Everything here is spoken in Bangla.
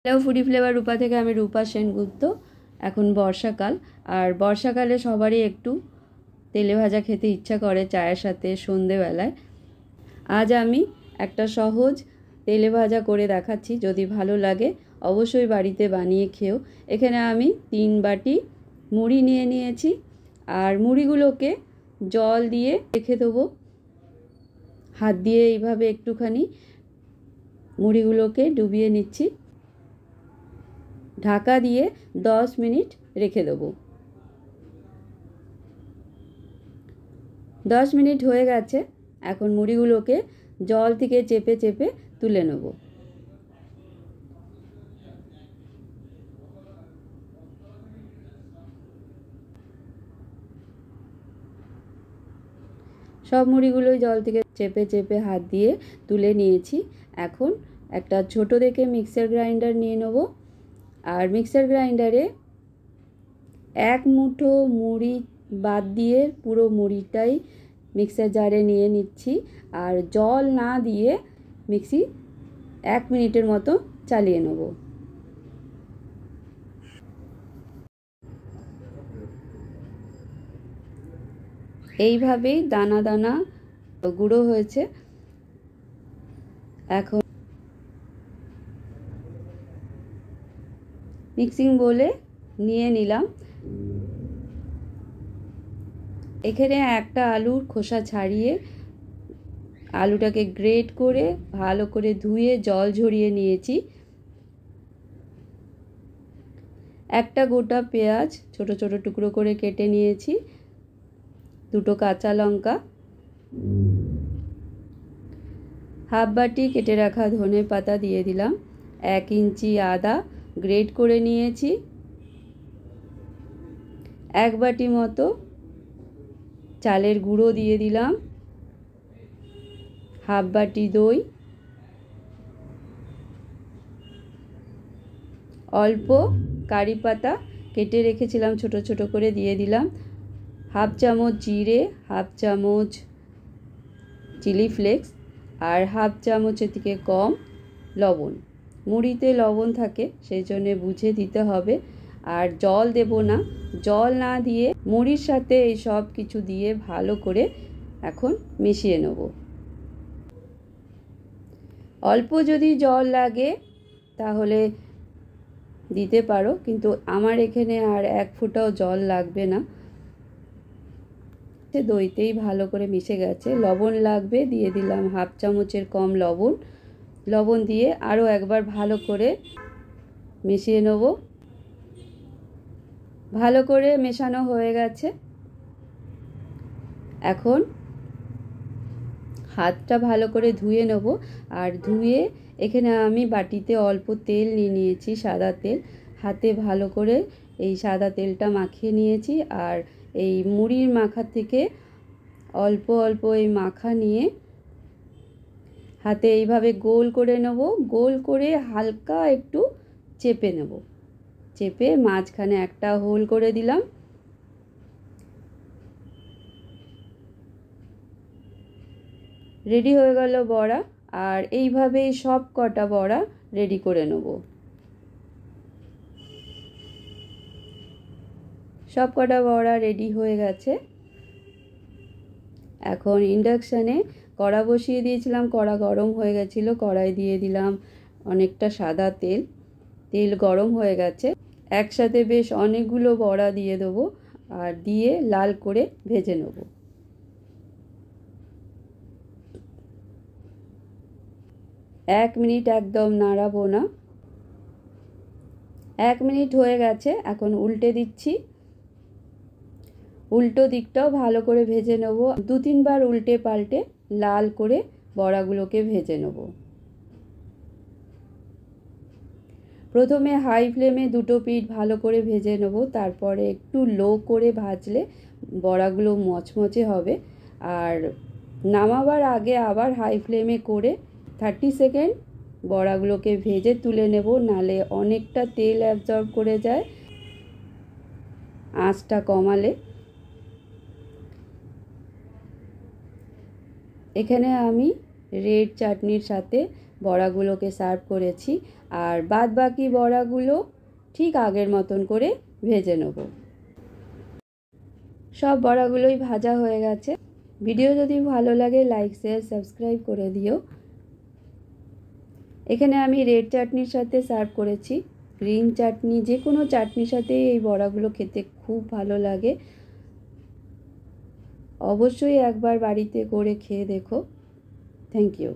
এটাও ফুডি ফ্লেভার রূপা থেকে, আমি রূপা সেনগুপ্ত। এখন বর্ষাকাল, আর বর্ষাকালে সবারই একটু তেলে ভাজা খেতে ইচ্ছা করে চায়ের সাথে সন্ধেবেলায়। আজ আমি একটা সহজ তেলে ভাজা করে দেখাচ্ছি, যদি ভালো লাগে অবশ্যই বাড়িতে বানিয়ে খেও। এখানে আমি 3 বাটি মুড়ি নিয়ে নিয়েছি, আর মুড়িগুলোকে জল দিয়ে রেখে দেবো। হাত দিয়ে এইভাবে একটুখানি মুড়িগুলোকে ডুবিয়ে নিচ্ছি, ঢাকা দিয়ে 10 মিনিট রেখে দেবো। 10 মিনিট হয়ে গেছে, এখন মুড়িগুলোকে জল থেকে চেপে চেপে তুলে নেব। সব মুড়িগুলোই জল থেকে চেপে চেপে হাত দিয়ে তুলে নিয়েছি। এখন একটা ছোট দেখে মিক্সার গ্রাইন্ডার নিয়ে নেব, আর মিক্সার গ্রাইন্ডারে 1 মুঠো মুড়ি বাদ দিয়ে পুরো মুড়িটাই মিক্সার জারে নিয়ে নিচ্ছি, আর জল না দিয়ে মিক্সি 1 মিনিটের মতো চালিয়ে নেব। এইভাবেই দানা দানা গুঁড়ো হয়েছে। এখন মিক্সিং বলে নিয়ে নিলাম। এখানে একটা আলুর খোসা ছাড়িয়ে আলুটাকে গ্রেট করে ভালো করে ধুয়ে জল ঝরিয়ে নিয়েছি। একটা গোটা পেঁয়াজ ছোট ছোট টুকরো করে কেটে নিয়েছি, 2টো কাঁচা লঙ্কা, হাফ বাটি কেটে রাখা ধনে পাতা দিয়ে দিলাম, 1 ইঞ্চি আদা গ্রেট করে নিয়েছি, 1 বাটি মতো চালের গুঁড়ো দিয়ে দিলাম, হাফ বাটি দই, অল্প কারি পাতা কেটে রেখেছিলাম ছোট ছোট করে দিয়ে দিলাম, হাফ চামচ জিরে, হাফ চামচ চিলি ফ্লেক্স, আর হাফ চামচের থেকে কম লবণ। মুড়িতে লবণ থাকে, সেই জন্যে বুঝে দিতে হবে। আর জল দেব না, জল না দিয়ে মুড়ির সাথে এই সব কিছু দিয়ে ভালো করে এখন মিশিয়ে নেব। অল্প যদি জল লাগে তাহলে দিতে পারো, কিন্তু আমার এখানে আর 1 ফোঁটাও জল লাগবে না। দইতেই ভালো করে মিশে গেছে। লবণ লাগবে, দিয়ে দিলাম হাফ চামচের কম লবণ। লবণ দিয়ে আরও একবার ভালো করে মিশিয়ে নেব। ভালো করে মেশানো হয়ে গেছে। এখন হাতটা ভালো করে ধুয়ে নেব, আর ধুয়ে এখানে আমি বাটিতে অল্প তেল নিয়ে নিয়েছি, সাদা তেল। হাতে ভালো করে এই সাদা তেলটা মাখিয়ে নিয়েছি, আর এই মুড়ির মাখা থেকে অল্প অল্প এই মাখা নিয়ে হাতে এইভাবে গোল করে নেব। গোল করে হালকা একটু চেপে নেব, চেপে মাঝখানে একটা হোল করে দিলাম। রেডি হয়ে গেল বড়া, আর এইভাবেই সব কটা বড়া রেডি করে নেব। সব কটা বড়া রেডি হয়ে গেছে। এখন ইন্ডাকশানে কড়া বসিয়ে দিয়েছিলাম, কড়া গরম হয়ে গেছিলো, কড়াই দিয়ে দিলাম অনেকটা সাদা তেল। তেল গরম হয়ে গেছে, একসাথে বেশ অনেকগুলো বড়া দিয়ে দেবো, আর দিয়ে লাল করে ভেজে নেব। এক মিনিট একদম নাড়াবো না। 1 মিনিট হয়ে গেছে, এখন উল্টে দিচ্ছি। উল্টো দিকটাও ভালো করে ভেজে নেব। 2-3 বার উল্টে পাল্টে লাল করে বড়াগুলোকে ভেজে নেব। প্রথমে হাই ফ্লেমে 2টো পিঠ ভালো করে ভেজে নেব, তারপরে একটু লো করে ভাজলে বড়াগুলো মচমচে হবে। আর নামাবার আগে আবার হাই ফ্লেমে করে 30 সেকেন্ড বড়াগুলোকে ভেজে তুলে নেব, নালে অনেকটা তেল অ্যাবজর্ব করে যায় আঁচটা কমালে। এখানে আমি রেড চাটনির সাথে বড়াগুলোকে সার্ভ করেছি। আর বাদ বাকি বড়াগুলো ঠিক আগের মতন করে ভেজে নেব। সব বড়াগুলোই ভাজা হয়ে গেছে। ভিডিও যদি ভালো লাগে লাইক শেয়ার সাবস্ক্রাইব করে দিও। এখানে আমি রেড চাটনির সাথে সার্ভ করেছি। গ্রিন চাটনি, যে কোনো চাটনির সাথে এই বড়াগুলো খেতে খুব ভালো লাগে। অবশ্যই একবার বাড়িতে করে খেয়ে দেখো। Thank you.